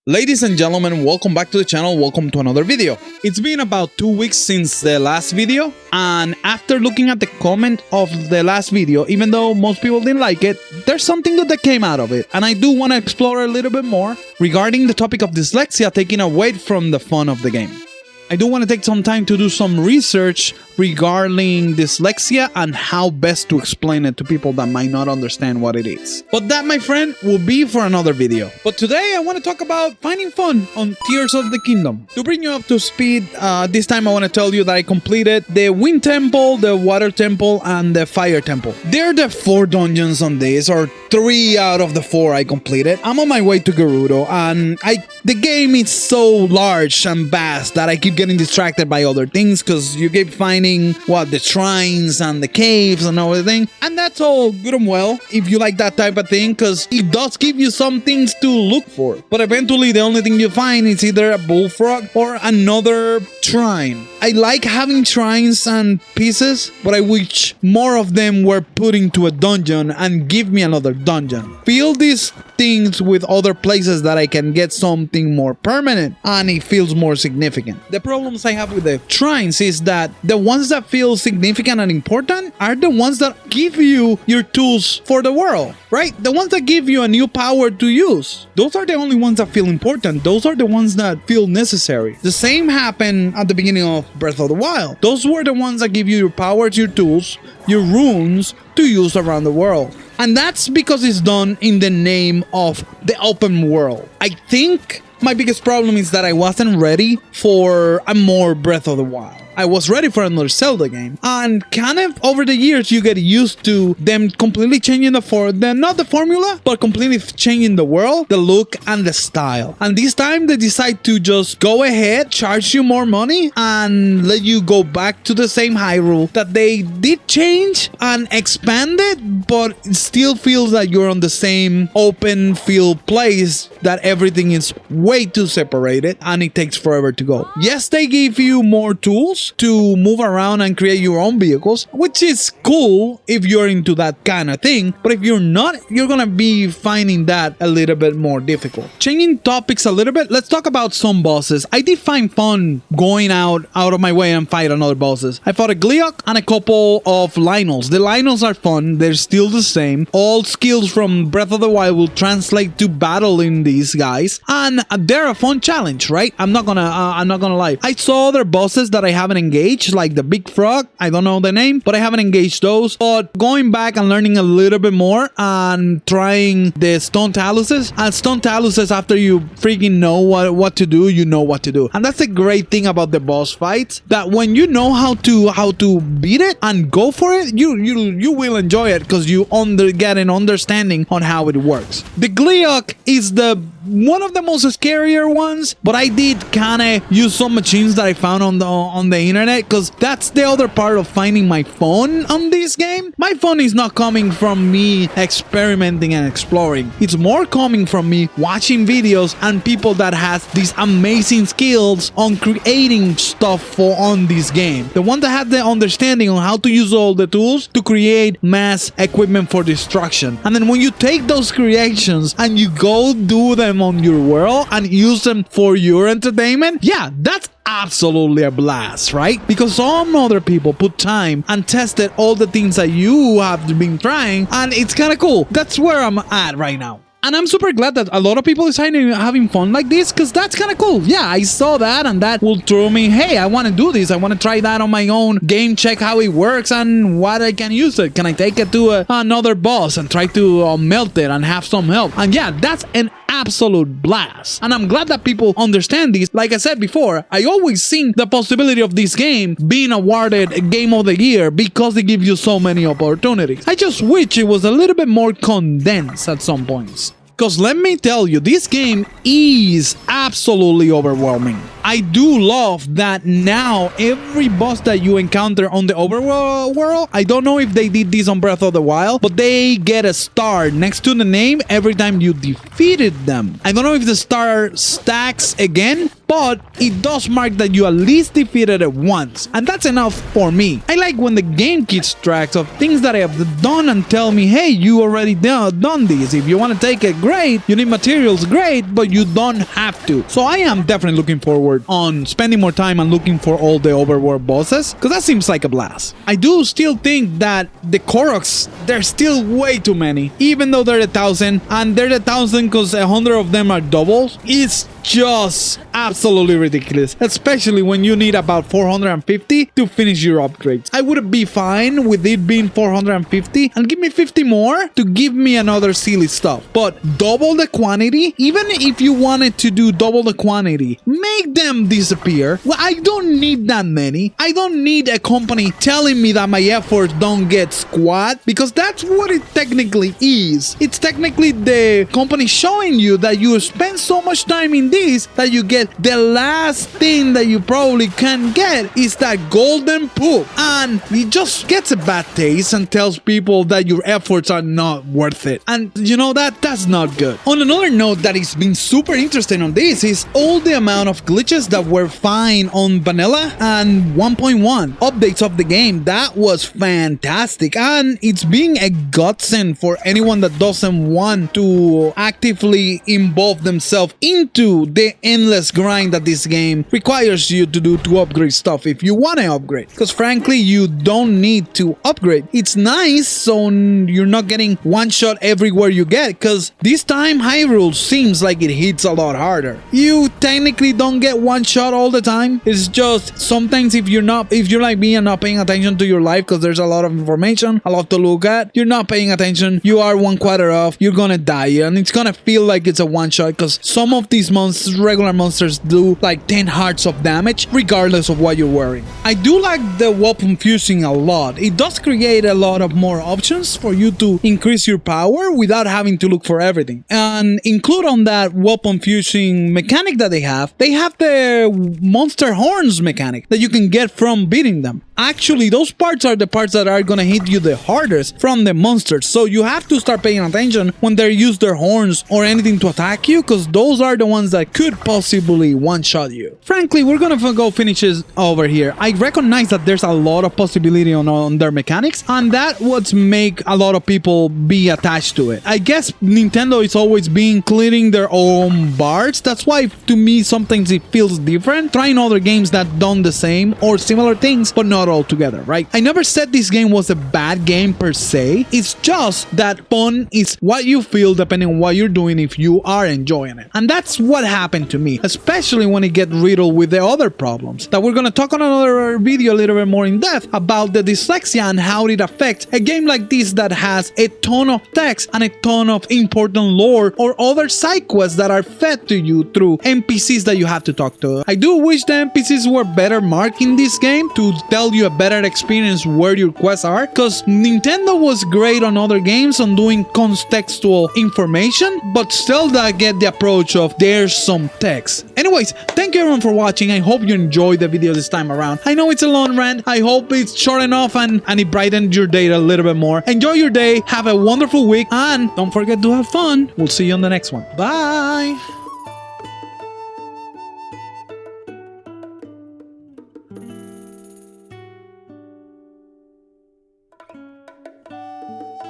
Ladies and gentlemen, welcome back to the channel, welcome to another video. It's been about 2 weeks since the last video, and after looking at the comment of the last video, even though most people didn't like it, there's something good that came out of it, and I do want to explore a little bit more regarding the topic of dyslexia taking away from the fun of the game. I do want to take some time to do some research regarding dyslexia and how best to explain it to people that might not understand what it is. But that, my friend, will be for another video. But today I want to talk about finding fun on Tears of the Kingdom. To bring you up to speed, this time I want to tell you that I completed the Wind Temple, the Water Temple, and the Fire Temple. They're the 4 dungeons on this, or 3 out of the 4 I completed. I'm on my way to Gerudo, and the game is so large and vast that I keep getting distracted by other things because you keep finding the shrines and the caves and everything, and that's all good and well if you like that type of thing, because it does give you some things to look for, but eventually the only thing you find is either a bullfrog or another shrine. I like having shrines and pieces, but I wish more of them were put into a dungeon and give me another dungeon. Fill these things with other places that I can get something more permanent and it feels more significant. The problems I have with the shrines is that the ones that feel significant and important are the ones that give you your tools for the world, right? The ones that give you a new power to use. Those are the only ones that feel important. Those are the ones that feel necessary. The same happened at the beginning of Breath of the Wild. Those were the ones that give you your powers, your tools, your runes to use around the world. And that's because it's done in the name of the open world. I think my biggest problem is that I wasn't ready for a more Breath of the Wild. I was ready for another Zelda game, and kind of over the years you get used to them completely changing not the formula, but completely changing the world, the look, and the style. And this time they decide to just go ahead, charge you more money, and let you go back to the same Hyrule that they did change and expand it, but it still feels like you're on the same open field place, that everything is way too separated and it takes forever to go. Yes, they give you more tools to move around and create your own vehicles, which is cool if you're into that kind of thing, but if you're not, you're gonna be finding that a little bit more difficult. Changing topics a little bit, let's talk about some bosses. I did find fun going out of my way and fight another bosses. I fought a Gleeok and a couple of Lynels. The Lynels are fun, they're still the same. All skills from Breath of the Wild will translate to battling these guys, and they're a fun challenge, right? I'm not gonna lie. I saw other bosses that I haven't engaged, like the big frog. I don't know the name, but I haven't engaged those. But going back and learning a little bit more and trying the stone taluses, and stone taluses, after you freaking know what to do, you know what to do. And that's the great thing about the boss fights, that when you know how to beat it and go for it, you will enjoy it because you get an understanding on how it works. The Gleeok is one of the most scarier ones, but I did kind of use some machines that I found on the internet, because that's the other part of finding my fun on this game. My fun is not coming from me experimenting and exploring. It's more coming from me watching videos and people that has these amazing skills on creating stuff on this game. The one that had the understanding on how to use all the tools to create mass equipment for destruction. And then when you take those creations and you go do them on your world and use them for your entertainment, yeah, that's absolutely a blast, right? Because some other people put time and tested all the things that you have been trying, and it's kind of cool. That's where I'm at right now. And I'm super glad that a lot of people are having fun like this, because that's kind of cool. Yeah, I saw that, and that will throw me, hey, I want to do this. I want to try that on my own game, check how it works and what I can use it. Can I take it to another boss and try to melt it and have some help? And yeah, that's an absolute blast. And I'm glad that people understand this. Like I said before, I always seen the possibility of this game being awarded Game of the Year because they give you so many opportunities. I just wish it was a little bit more condensed at some points. Because let me tell you, this game is absolutely overwhelming. I do love that now every boss that you encounter on the Overworld, I don't know if they did this on Breath of the Wild, but they get a star next to the name every time you defeated them. I don't know if the star stacks again but it does mark that you at least defeated it once, and that's enough for me. I like when the game keeps track of things that I have done and tell me, hey, you already done this. If you want to take it, great. You need materials, great, but you don't have to. So I am definitely looking forward on spending more time and looking for all the overworld bosses, because that seems like a blast. I do still think that the koroks, there's still way too many, even though they're 1,000, and they're 1,000 because 100 of them are doubles. It's just absolutely ridiculous, especially when you need about 450 to finish your upgrades. I would be fine with it being 450 and give me 50 more to give me another silly stuff, but double the quantity. Even if you wanted to do double the quantity, make them disappear. Well, I don't need that many. I don't need a company telling me that my efforts don't get squat, because that's what it technically is. It's technically the company showing you that you spend so much time in this that you get the last thing that you probably can get is that golden poop, and it just gets a bad taste and tells people that your efforts are not worth it, and you know that's not good. On another note that has been super interesting on this is all the amount of glitches that were fine on vanilla and 1.1 updates of the game. That was fantastic, and it's being a godsend for anyone that doesn't want to actively involve themselves into the endless grind that this game requires you to do to upgrade stuff if you want to upgrade, because frankly you don't need to upgrade. It's nice so you're not getting one shot everywhere you get, because this time Hyrule seems like it hits a lot harder. You technically don't get one shot all the time. It's just sometimes if you're like me and not paying attention to your life, because there's a lot of information, a lot to look at, you're not paying attention, you are 1/4 off, you're gonna die, and it's gonna feel like it's a one shot, because some of these monsters, regular monsters, do like 10 hearts of damage regardless of what you're wearing. I do like the weapon fusing a lot. It does create a lot of more options for you to increase your power without having to look for everything, and include on that weapon fusing mechanic that they have the monster horns mechanic that you can get from beating them. Actually, those parts are the parts that are gonna hit you the hardest from the monsters, so you have to start paying attention when they use their horns or anything to attack you, because those are the ones that could possibly one-shot you. Frankly, we're gonna go finish this over here. I recognize that there's a lot of possibility on their mechanics, and that would make a lot of people be attached to it. I guess Nintendo is always being clearing their own bars. That's why to me sometimes it feels different trying other games that done the same or similar things but not all together, right? I never said this game was a bad game per se. It's just that fun is what you feel depending on what you're doing if you are enjoying it, and that's what happened to me, especially when it get riddled with the other problems that we're gonna talk on another video a little bit more in depth about the dyslexia and how it affects a game like this that has a ton of text and a ton of important lore or other side quests that are fed to you through NPCs that you have to talk to. I do wish the NPCs were better marked in this game to tell you a better experience where your quests are, because Nintendo was great on other games on doing contextual information, but Zelda get the approach of there's some text. Anyways, thank you everyone for watching. I hope you enjoyed the video this time around. I know it's a long rant. I hope it's short enough and it brightened your day a little bit more. Enjoy your day, have a wonderful week, and don't forget to have fun. We'll see you on the next one. Bye!